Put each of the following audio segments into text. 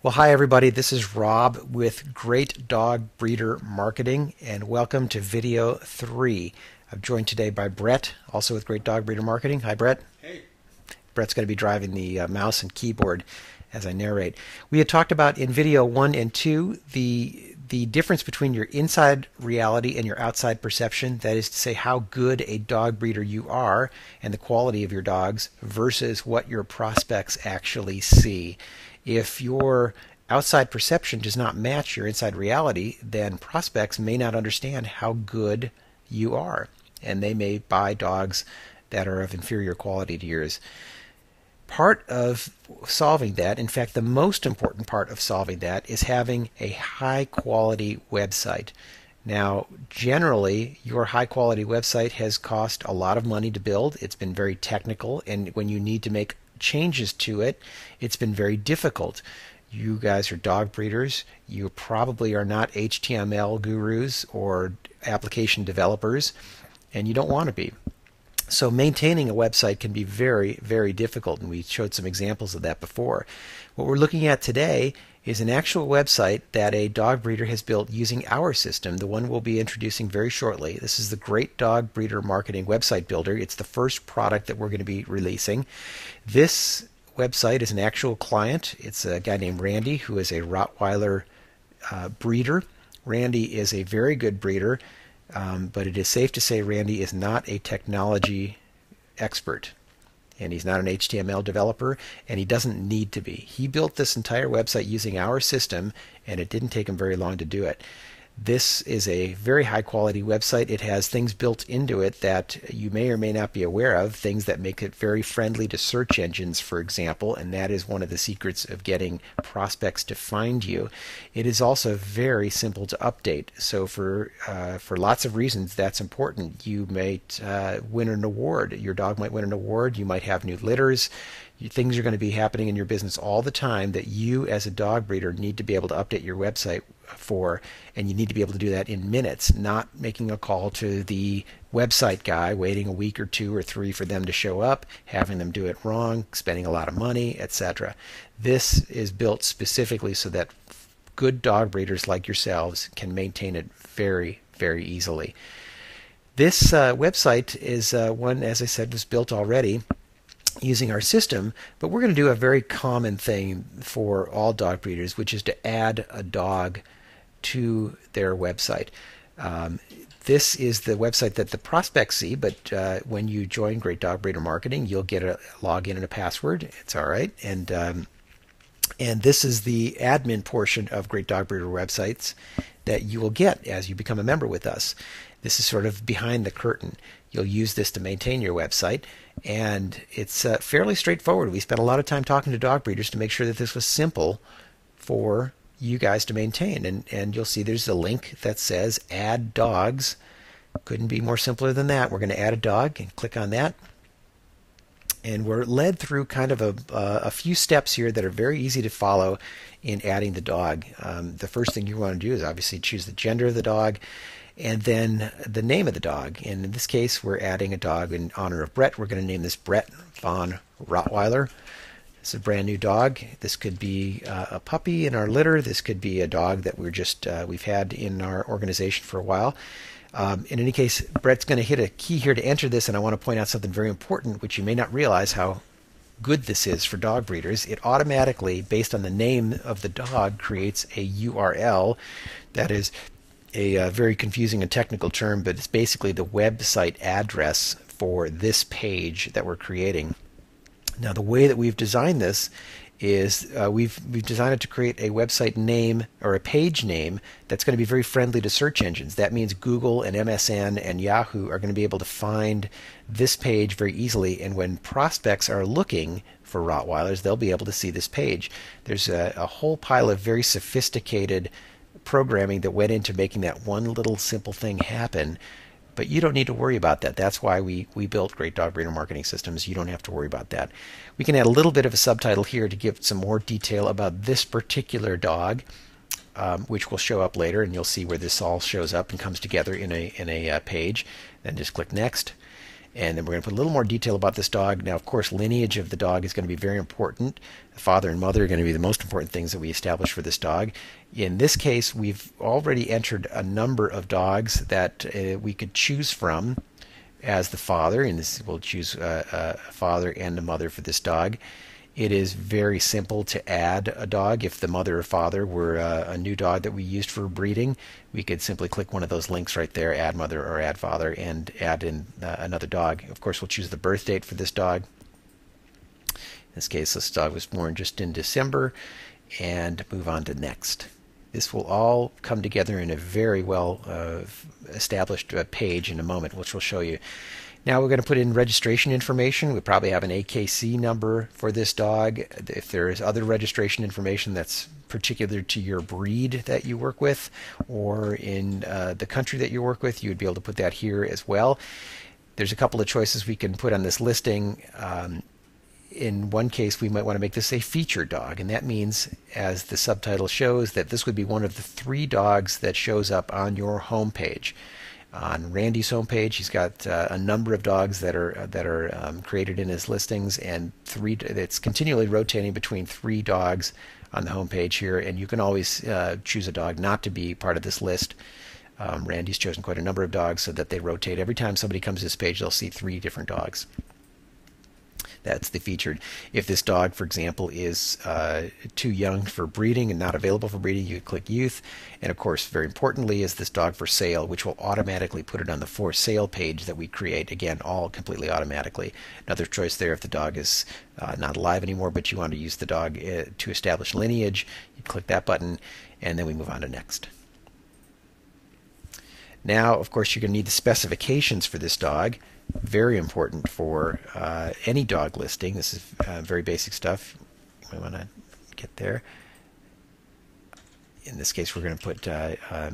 Well, hi everybody. This is Rob with Great Dog Breeder Marketing, and welcome to video 3. I'm joined today by Brett, also with Great Dog Breeder Marketing. Hi, Brett. Hey. Brett's going to be driving the mouse and keyboard as I narrate. We had talked about in video 1 and 2 the difference between your inside reality and your outside perception. That is to say, how good a dog breeder you are and the quality of your dogs versus what your prospects actually see. If your outside perception does not match your inside reality, then prospects may not understand how good you are, and they may buy dogs that are of inferior quality to yours. Part of solving that, in fact, the most important part of solving that, is having a high-quality website. Now, generally, your high-quality website has cost a lot of money to build. It's been very technical, and when you need to make changes to it, it's been very difficult. You guys are dog breeders. You probably are not HTML gurus or application developers, and you don't want to be. So maintaining a website can be very, very difficult, and we showed some examples of that before. What we're looking at today is an actual website that a dog breeder has built using our system, the one we'll be introducing very shortly. This is the Great Dog Breeder Marketing Website Builder. It's the first product that we're going to be releasing. This website is an actual client. It's a guy named Randy, who is a Rottweiler breeder. Randy is a very good breeder. But it is safe to say Randy is not a technology expert, and he's not an HTML developer, and he doesn't need to be. He built this entire website using our system, and it didn't take him very long to do it. This is a very high quality website. It has things built into it that you may or may not be aware of, things that make it very friendly to search engines, for example, and that is one of the secrets of getting prospects to find you. It is also very simple to update. So for lots of reasons that's important. You might win an award. Your dog might win an award. You might have new litters. Things are going to be happening in your business all the time that you as a dog breeder need to be able to update your website for, and you need to be able to do that in minutes, not making a call to the website guy, waiting a week or 2 or 3 for them to show up, having them do it wrong, spending a lot of money, etc. This is built specifically so that good dog breeders like yourselves can maintain it very, very easily. This website is one, as I said, was built already using our system, but we're going to do a very common thing for all dog breeders, which is to add a dog to their website. This is the website that the prospects see, but when you join Great Dog Breeder Marketing, you'll get a login and a password. It's all right. And this is the admin portion of Great Dog Breeder websites that you will get as you become a member with us. This is sort of behind the curtain. You'll use this to maintain your website, and it's fairly straightforward. We spent a lot of time talking to dog breeders to make sure that this was simple for you guys to maintain. And you'll see there's a link that says Add Dogs. Couldn't be more simpler than that. We're going to add a dog and click on that. And we're led through kind of a few steps here that are very easy to follow in adding the dog. The first thing you want to do is obviously choose the gender of the dog, and then the name of the dog. And in this case, we're adding a dog in honor of Brett. We're going to name this Brett von Rottweiler. It's a brand new dog. This could be a puppy in our litter. This could be a dog that we've had in our organization for a while. In any case, Brett's going to hit a key here to enter this, and I want to point out something very important, which you may not realize how good this is for dog breeders. It automatically, based on the name of the dog, creates a URL. That is a very confusing and technical term, but it's basically the website address for this page that we're creating. Now, the way that we've designed this is we've designed it to create a website name or a page name that's going to be very friendly to search engines. That means Google and MSN and Yahoo are going to be able to find this page very easily, and when prospects are looking for Rottweilers, they'll be able to see this page. There's a whole pile of very sophisticated programming that went into making that one little simple thing happen. But you don't need to worry about that. That's why we built Great Dog Breeder Marketing Systems. You don't have to worry about that. We can add a little bit of a subtitle here to give some more detail about this particular dog, which will show up later, and you'll see where this all shows up and comes together in a page. Then just click Next. And then we're going to put a little more detail about this dog. Now, of course, lineage of the dog is going to be very important. The father and mother are going to be the most important things that we establish for this dog. In this case, we've already entered a number of dogs that we could choose from as the father, and this we'll choose a father and a mother for this dog. It is very simple to add a dog. If the mother or father were a new dog that we used for breeding, we could simply click one of those links right there, add mother or add father, and add in another dog. Of course, we'll choose the birth date for this dog. In this case, this dog was born just in December, and move on to next. This will all come together in a very well established page in a moment, which we'll show you. Now we're going to put in registration information. We probably have an AKC number for this dog. If there is other registration information that's particular to your breed that you work with, or in the country that you work with, you would be able to put that here as well. There's a couple of choices we can put on this listing. In one case, we might want to make this a featured dog, and that means, as the subtitle shows, that this would be one of the 3 dogs that shows up on your home page. On Randy's homepage, he's got a number of dogs that are created in his listings, and it's continually rotating between 3 dogs on the homepage here, and you can always choose a dog not to be part of this list. Randy's chosen quite a number of dogs so that they rotate. Every time somebody comes to this page, they'll see 3 different dogs. That's the featured. If this dog, for example, is too young for breeding and not available for breeding, you click youth. And of course, very importantly, is this dog for sale, which will automatically put it on the for sale page that we create. Again, all completely automatically. Another choice there, if the dog is not alive anymore, but you want to use the dog to establish lineage, you click that button, and then we move on to next. Now, of course, you're going to need the specifications for this dog. Very important for any dog listing. This is very basic stuff. You might want to get there. In this case, we're going to put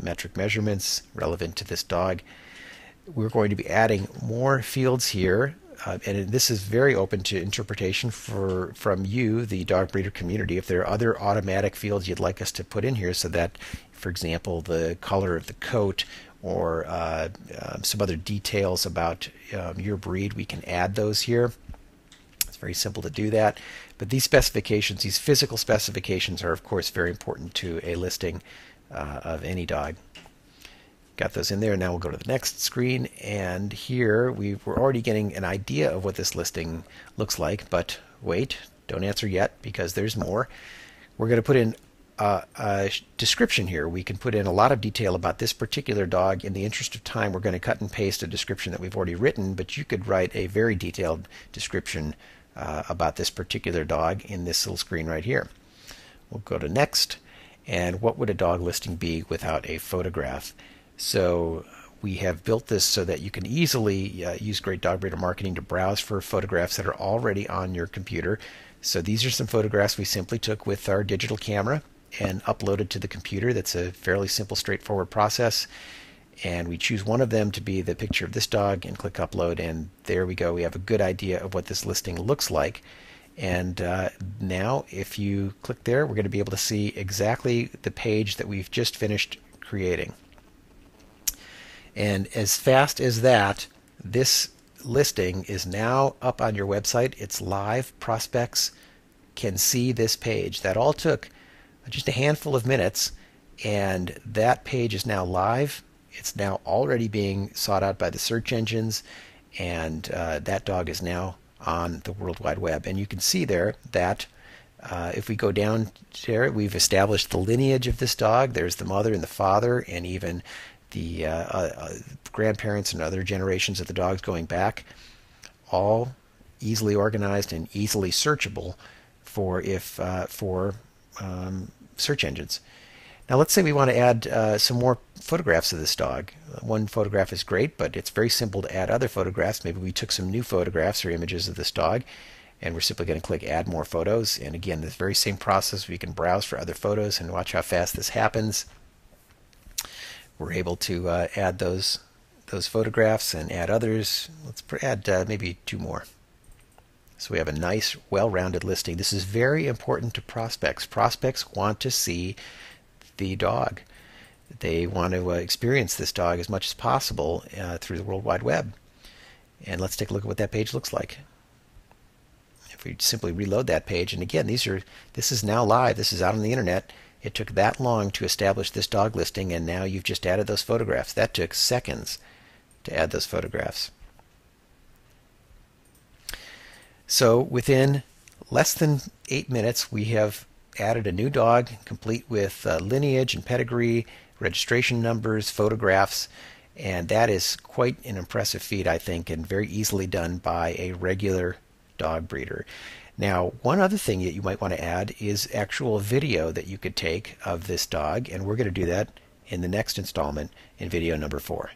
metric measurements relevant to this dog. We're going to be adding more fields here, and this is very open to interpretation from you, the dog breeder community. If there are other automatic fields you'd like us to put in here, so that, for example, the color of the coat, or some other details about your breed, we can add those here. It's very simple to do that. But these specifications, these physical specifications, are of course very important to a listing of any dog. Got those in there. Now we'll go to the next screen, and here we're already getting an idea of what this listing looks like. But wait, don't answer yet, because there's more. We're going to put in a description here. We can put in a lot of detail about this particular dog. In the interest of time, we're going to cut and paste a description that we've already written, but you could write a very detailed description about this particular dog in this little screen right here. We'll go to next, and what would a dog listing be without a photograph? So we have built this so that you can easily use Great Dog Breeder Marketing to browse for photographs that are already on your computer. So these are some photographs we simply took with our digital camera and uploaded to the computer. That's a fairly simple, straightforward process. And we choose one of them to be the picture of this dog and click upload, and there we go. We have a good idea of what this listing looks like. And now if you click there, we're going to be able to see exactly the page that we've just finished creating. And as fast as that, this listing is now up on your website. It's live. Prospects can see this page. That all took just a handful of minutes, and that page is now live. It's now already being sought out by the search engines, and that dog is now on the World Wide Web. And you can see there that if we go down there, we've established the lineage of this dog. There's the mother and the father, and even the grandparents and other generations of the dogs going back, all easily organized and easily searchable for search engines. Now let's say we want to add some more photographs of this dog. One photograph is great, but it's very simple to add other photographs. Maybe we took some new photographs or images of this dog, and we're simply going to click add more photos. And again, this very same process, we can browse for other photos, and watch how fast this happens. We're able to add those photographs and add others. Let's add maybe 2 more. So we have a nice, well-rounded listing. This is very important to prospects. Prospects want to see the dog. They want to experience this dog as much as possible through the World Wide Web. And let's take a look at what that page looks like. If we simply reload that page, and again, this is now live, this is out on the internet. It took that long to establish this dog listing, and now you've just added those photographs. That took seconds to add those photographs. So within less than 8 minutes, we have added a new dog, complete with lineage and pedigree, registration numbers, photographs, and that is quite an impressive feat, I think, and very easily done by a regular dog breeder. Now, one other thing that you might want to add is actual video that you could take of this dog, and we're going to do that in the next installment in video number 4.